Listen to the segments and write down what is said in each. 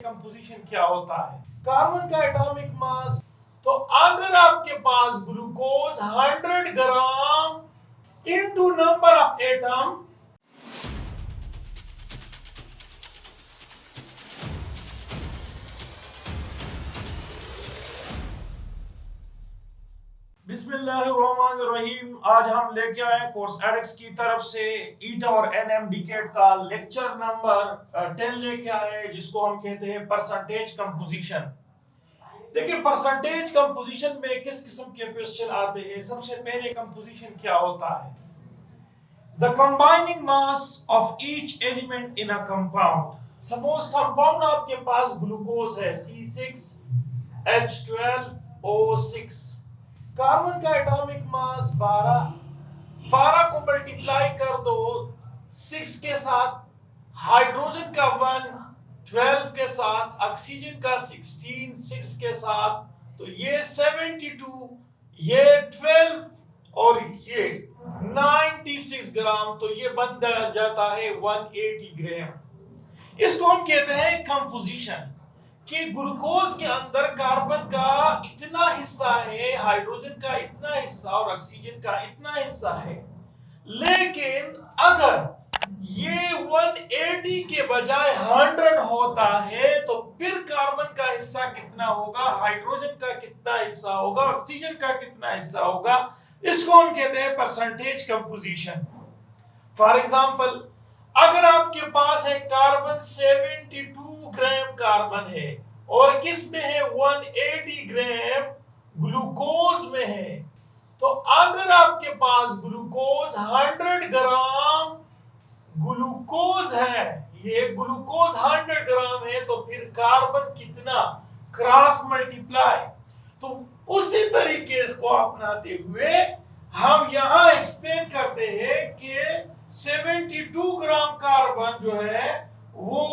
Composition क्या होता है। कार्बन का एटॉमिक मास, तो अगर आपके पास glucose 100 gram into number of atom, बिस्मिल्लाहिर्रहमानिर्रहीम। आज हम लेके आए कोर्स एडेक्स की तरफ से ईटा और एनएमडीकेट का लेक्चर नंबर 10 लेके आए, जिसको हम कहते हैं परसेंटेज कंपोजिशन। देखिए, परसेंटेज कंपोजिशन में किस किस्म के क्वेश्चन आते हैं। सबसे पहले कंपोजिशन क्या होता है? The combining mass of each element in a compound. Suppose compound आपके पास ग्लूकोज है C6H12O6। कार्बन का एटॉमिक मास 12 को मल्टीप्लाई कर दो 6 के साथ, हाइड्रोजन का 1 12 के साथ, ऑक्सीजन का 16 6 के साथ, तो ये 72, ये 12 और ये 96 ग्राम, तो ये बन जाता है 180 ग्राम। इसको हम कहते हैं कंपोजिशन, कि ग्लूकोज के अंदर कार्बन का इतना हिस्सा है, हाइड्रोजन का इतना हिस्सा और ऑक्सीजन का इतना हिस्सा है। लेकिन अगर ये 180 के बजाय 100 होता है, तो फिर कार्बन का हिस्सा कितना होगा, हाइड्रोजन का कितना हिस्सा होगा, ऑक्सीजन का कितना हिस्सा होगा। इसको हम कहते हैं परसेंटेज कंपोजिशन। फॉर एग्जांपल, अगर आपके पास है कार्बन 72 ग्राम कार्बन है और किस में है 180 ग्राम ग्लूकोज में है, तो अगर आपके पास ग्लूकोज 100 ग्राम ग्लूकोज है, ये ग्लूकोज 100 ग्राम है, तो फिर कार्बन कितना, क्रॉस मल्टीप्लाई। तो उसी तरीके को अपनाते हुए हम यहां एक्सप्लेन करते हैं कि 72 ग्राम कार्बन जो है वो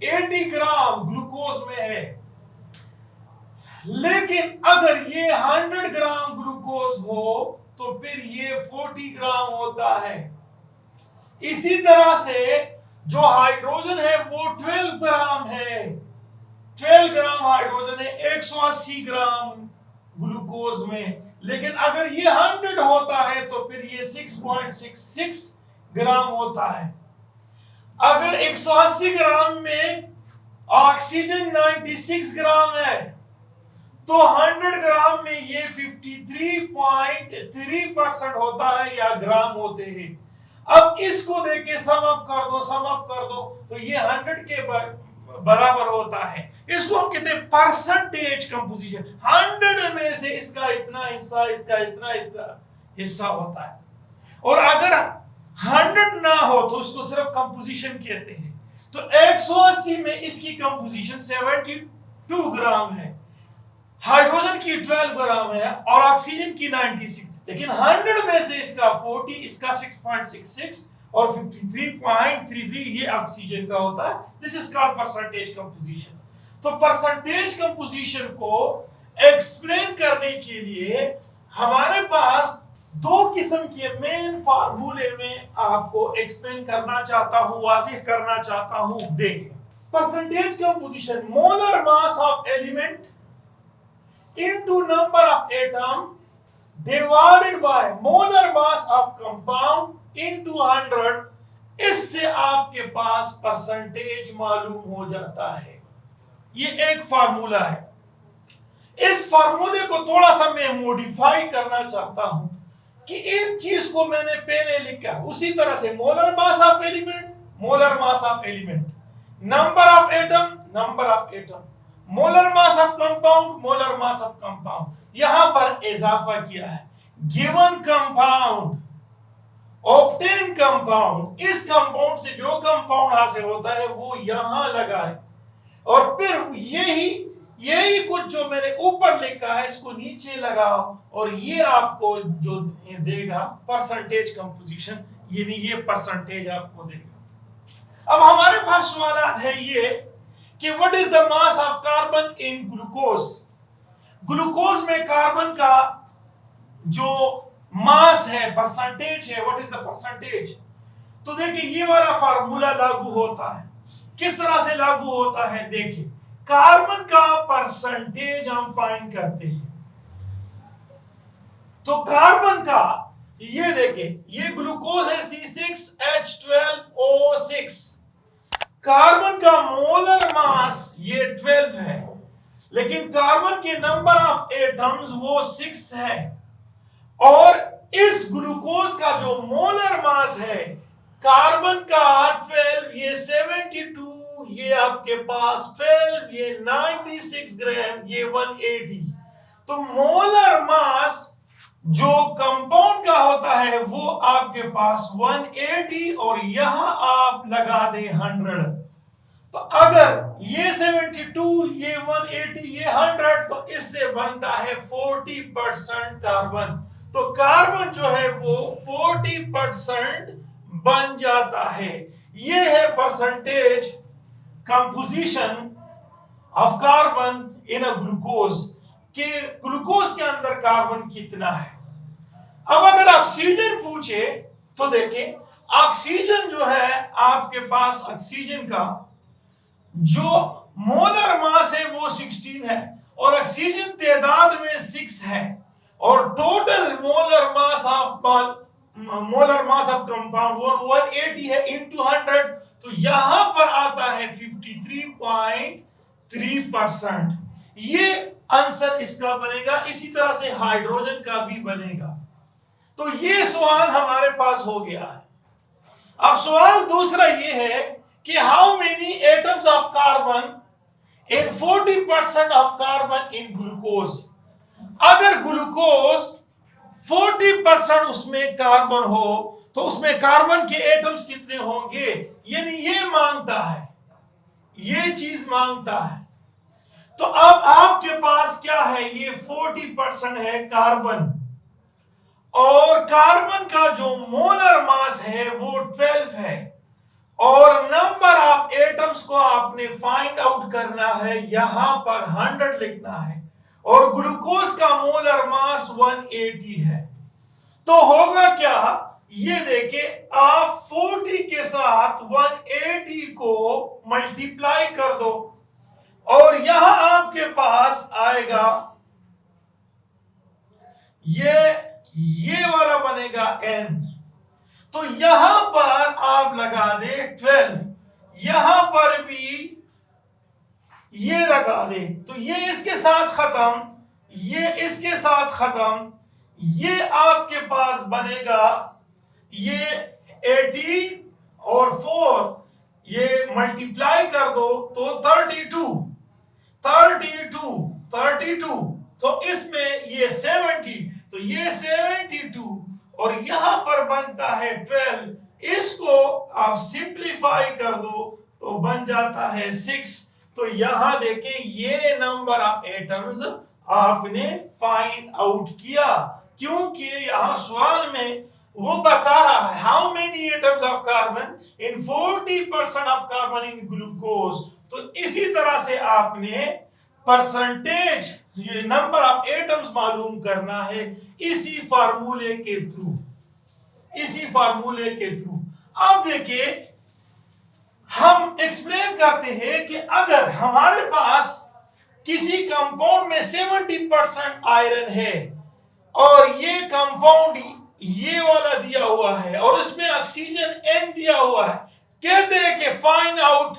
180 ग्राम ग्लूकोज में है। लेकिन अगर ये 100 ग्राम ग्लूकोज हो तो फिर ये 40 ग्राम होता है। इसी तरह से जो हाइड्रोजन है वो 12 ग्राम है, 12 ग्राम हाइड्रोजन है 180 ग्राम ग्लूकोज में। लेकिन अगर ये 100 होता है तो फिर ये 6.66 ग्राम होता है। अगर 180 ग्राम में ऑक्सीजन 96 ग्राम है, तो 100 ग्राम में ये 53.3% होता है या ग्राम होते हैं। अब इसको देके सम अप कर दो, तो ये 100 के बराबर होता है। इसको हम कहते हैं परसेंटेज कंपोजिशन। 100 में से इसका इतना हिस्सा, इसका इतना हिस्सा होता है। और अगर 100 ना हो तो उसको सिर्फ कंपोजिशन कहते हैं। तो 180 में इसकी कंपोजिशन 72 ग्राम है, हाइड्रोजन की 12 ग्राम है और ऑक्सीजन की 96। लेकिन 100 में से इसका 40, इसका 6.66 और 53.33 ये ऑक्सीजन का होता है। This is called percentage composition. तो परसेंटेज कंपोजिशन को एक्सप्लेन करने के लिए हमारे पास दो किस्म के मेन फार्मूले में आपको एक्सप्लेन करना चाहता हूं, वाज़िह करना चाहता हूं। देखें, percentage composition, molar mass of element into number of atom divided by molar mass of compound into 100। इससे आपके पास परसेंटेज मालूम हो जाता है। ये एक फार्मूला है। इस फार्मूले को थोड़ा सा मैं मॉडिफाई करना चाहता हूं कि इन चीज को मैंने पहले लिखा उसी तरह से, molar mass of element, molar mass of element, number of atom, number of atom, molar mass of compound, molar mass of compound. यहां पर इजाफा किया है, गिवन कंपाउंड, ऑब्टेन कंपाउंड। इस कंपाउंड से जो कंपाउंड हासिल होता है वो यहां लगाए, और फिर यही कुछ जो मैंने ऊपर लिखा है इसको नीचे लगाओ, और ये आपको जो देगा परसेंटेज कंपोजिशन, यानी ये परसेंटेज आपको देगा। अब हमारे पास सवाल है ये कि what is the mass of carbon in glucose. Glucose में कार्बन का जो मास है, परसेंटेज है, व्हाट इज द परसेंटेज। तो देखिए, ये वाला फार्मूला लागू होता है किस तरह से लागू होता है देखिए, कार्बन का परसेंटेज हम फाइंड करते हैं। तो कार्बन का ये देखिए, ये ग्लूकोज है C6H12O6, कार्बन का मोलर मास ये 12 है, लेकिन कार्बन के नंबर ऑफ एटम्स वो 6 है, और इस ग्लूकोज का जो मोलर मास है कार्बन का 12, ये 72, ये आपके पास 12, ये 96 ग्राम, ये 180। तो मोलर मास जो कंपाउंड का होता है वो आपके पास 180, और यहां आप लगा दें 100। तो अगर ये 72, ये 180, ये 100, तो इससे बनता है 40% कार्बन। तो कार्बन जो है वो 40% बन जाता है। ये है percentage composition of carbon in a glucose, कि ग्लूकोज के अंदर कार्बन कितना है। अब अगर ऑक्सीजन पूछे तो देखें, ऑक्सीजन जो है आपके पास, ऑक्सीजन का जो मोलर मास है वो 16 है, और ऑक्सीजन तादाद में 6 है, और total molar mass of compound 180 है इनटू 100, तो यहां पर आता है 53.3%। ये आंसर इसका बनेगा। इसी तरह से हाइड्रोजन का भी बनेगा। तो ये सवाल हमारे पास हो गया है। अब सवाल दूसरा ये है कि how many atoms of carbon in 40% of carbon in glucose. अगर ग्लूकोज 40% उसमें कार्बन हो तो उसमें कार्बन के एटम्स कितने होंगे, यानी ये मांगता है, ये चीज मांगता है। तो अब आपके पास क्या है, ये 40% है कार्बन, और कार्बन का जो मोलर मास है वो 12 है, और नंबर ऑफ एटम्स को आपने फाइंड आउट करना है, यहां पर 100 लिखना है, और ग्लूकोज का मोलर मास 180 है। तो होगा क्या, ये देखिए, आप 40 के साथ 180 को मल्टीप्लाई कर दो, और यहां आपके पास आएगा ये वाला बनेगा n। तो यहां पर आप लगा दे 12, यहां पर भी ये लगा दे, तो ये इसके साथ खत्म, ये इसके साथ खत्म, ये आपके पास बनेगा ये 18 और 4, ये मल्टीप्लाई कर दो तो 32, तो इसमें ये 70, तो ये 72, और यहां पर बनता है 12। इसको आप सिंप्लीफाई कर दो तो बन जाता है 6। तो यहां देखें, ये नंबर ऑफ एटम्स आपने फाइंड आउट किया, क्योंकि यहां सवाल में वो बता रहा है how many atoms of carbon in 40% of carbon in glucose. तो इसी तरह से आपने परसेंटेज, ये नंबर ऑफ एटम्स मालूम करना है इसी फार्मूले के थ्रू, अब देखिए, हम एक्सप्लेन करते हैं कि अगर हमारे पास किसी कंपाउंड में 70% आयरन है, और ये कंपाउंड ये वाला दिया हुआ है, और इसमें ऑक्सीजन N दिया हुआ है, कहते हैं कि find out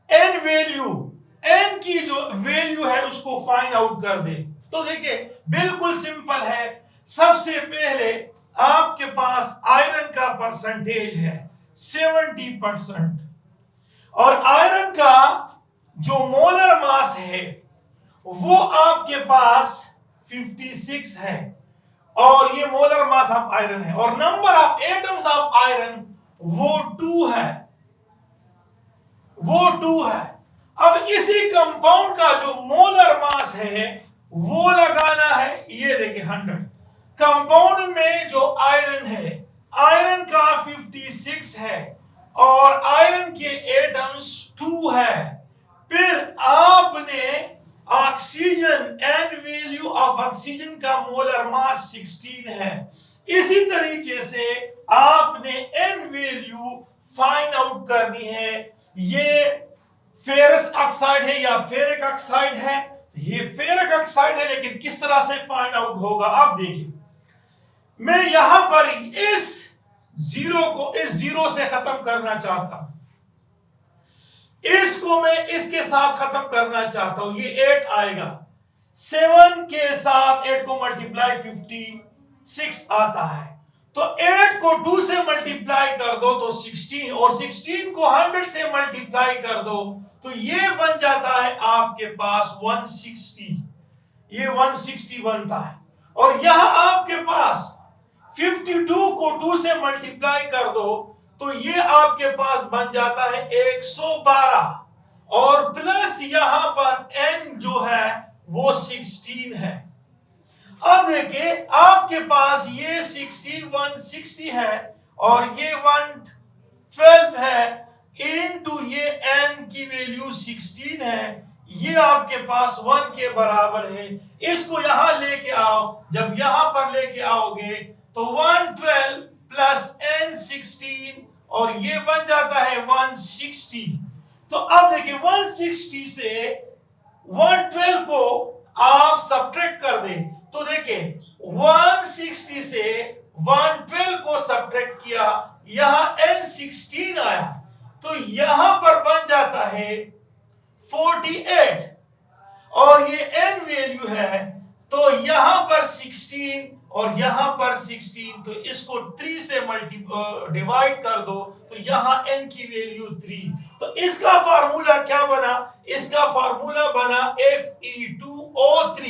N value, N की जो वैल्यू है उसको फाइंड आउट कर दे। तो देखिए, बिल्कुल सिंपल है। सबसे पहले आपके पास आयरन का परसेंटेज है 70%, और आयरन का जो मोलर मास है वो आपके पास 56 है, और ये मोलर मास ऑफ आयरन है, और number of atoms of iron वो 2 है। अब इसी कंपाउंड का जो मोलर मास है वो लगाना है, ये देखिए 100। कंपाउंड में जो आयरन है, आयरन का 56 है, और आयरन के एटम्स 2 है। फिर आपने oxygen, N value of oxygen का मोलर मास 16 है। इसी तरीके से आपने N वैल्यू फाइंड आउट करनी है ये फेरस ऑक्साइड है या फेरिक ऑक्साइड है। ये फेरिक ऑक्साइड है, लेकिन किस तरह से फाइंड आउट होगा आप देखिए। मैं यहां पर इस जीरो को इस जीरो से खत्म करना चाहता हूं, इसको मैं इसके साथ खत्म करना चाहता हूं। ये 8 आएगा, 7 के साथ 8 को मल्टीप्लाई 56 आता है। तो 8 को 2 से मल्टीप्लाई कर दो तो 16, और 16 को 100 से मल्टीप्लाई कर दो तो ये बन जाता है आपके पास 160। ये 160 बनता है। और यहां आपके पास 52 को 2 से मल्टीप्लाई कर दो तो ये आपके पास बन जाता है 112, और प्लस यहां पर n जो है वो 16 है। अब देखिए आपके पास ये 16 160 है और ये 112 है, इनटू ये n की वैल्यू 16 है, ये आपके पास 1 के बराबर है। इसको यहां लेके आओ, जब यहां पर लेके आओगे तो 112 प्लस n 16 और ये बन जाता है 160। तो अब देखिए 160 से 112 को आप सब्ट्रैक्ट कर दें तो देखिए 160 से 112 को सब्ट्रैक्ट किया, यहां n 16 आया तो यहां पर बन जाता है 48, और ये n वैल्यू है तो यहां पर 16 और यहां पर 16, तो इसको 3 से डिवाइड कर दो तो यहां n की वैल्यू 3। तो इसका फार्मूला क्या बना? इसका फार्मूला बना Fe2O3।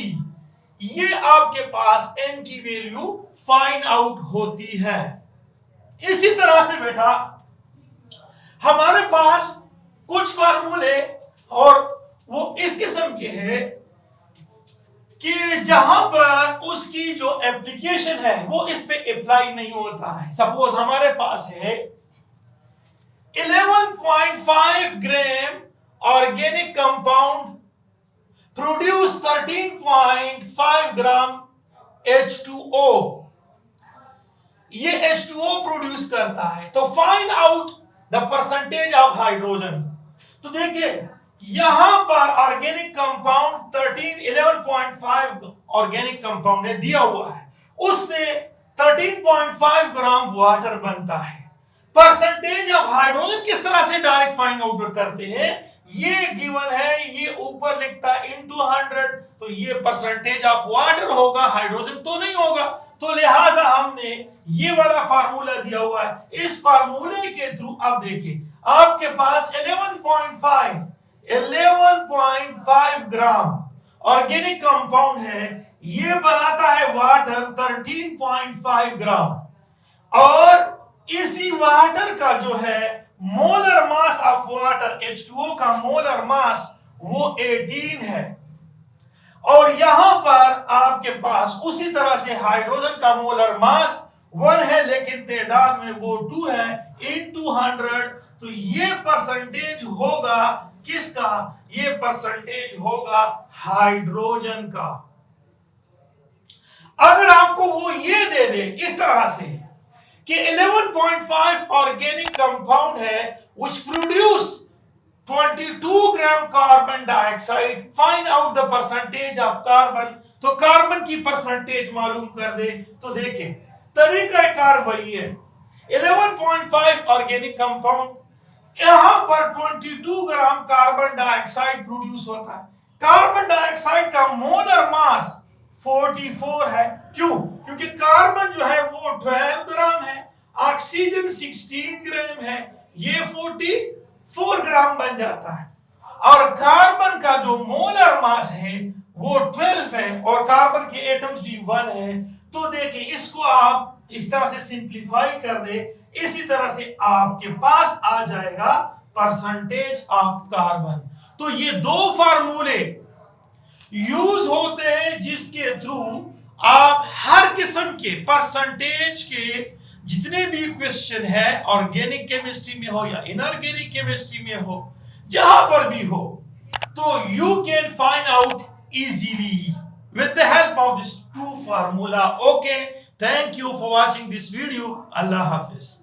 ये आपके पास n की वैल्यू फाइंड आउट होती है। इसी तरह से बेटा हमारे पास कुछ फार्मूले और वो इस किस्म के हैं कि जहां पर उसकी जो एप्लीकेशन है वो इस पे अप्लाई नहीं होता है। सपोज हमारे पास है 11.5 ग्राम ऑर्गेनिक कंपाउंड प्रोड्यूस 13.5 ग्राम H2O, ये H2O प्रोड्यूस करता है। तो find out the percentage of hydrogen. तो देखिए यहां पर ऑर्गेनिक कंपाउंड 11.5 ऑर्गेनिक कंपाउंड है दिया हुआ है, उससे 13.5 ग्राम वाटर बनता है। परसेंटेज ऑफ हाइड्रोजन किस तरह से डायरेक्ट फाइंड आउट करते हैं? ये गिवन है, ये ऊपर लिखता है इनटू 100, तो ये परसेंटेज ऑफ वाटर होगा, हाइड्रोजन तो नहीं होगा। तो लिहाजा हमने ये वाला फार्मूला दिया हुआ है, इस फार्मूले के थ्रू आप देखिए आपके पास 11.5 ग्राम ऑर्गेनिक कंपाउंड है, ये बनाता है वाटर 13.5 ग्राम, और इसी वाटर का जो है molar mass of water H2O का मोलर मास वो 18 है, और यहां पर आपके पास उसी तरह से हाइड्रोजन का मोलर मास 1 है लेकिन तादाद में वो 2 है, इनटू 100। तो ये परसेंटेज होगा किसका? ये परसेंटेज होगा हाइड्रोजन का। अगर आपको वो ये दे दे इस तरह से कि 11.5 ऑर्गेनिक कंपाउंड है which produce 22 gram carbon dioxide, find out the percentage of carbon, तो कार्बन की परसेंटेज मालूम कर दे। तो देखिए तरीका कार वही है, 11.5 ऑर्गेनिक कंपाउंड, यहां पर 22 ग्राम कार्बन डाइऑक्साइड प्रोड्यूस होता है। कार्बन डाइऑक्साइड का मोलर मास 44 है। क्यों? क्योंकि कार्बन जो है वो 12 ग्राम है, ऑक्सीजन 16 ग्राम है, ये 44 ग्राम बन जाता है, और कार्बन का जो मोलर मास है वो 12 है, और कार्बन के एटम्स भी 1 है। तो देखिए इसको आप इस तरह से सिंपलीफाई कर दे, इसी तरह से आपके पास आ जाएगा परसेंटेज ऑफ कार्बन। तो ये दो फार्मूले यूज होते हैं जिसके थ्रू आप हर किस्म के परसेंटेज के जितने भी क्वेश्चन है, ऑर्गेनिक केमिस्ट्री में हो या इनऑर्गेनिक केमिस्ट्री में हो, जहां पर भी हो, तो you can find out easily with the help of this two formula. Okay, thank you for watching this video. Allah Hafiz.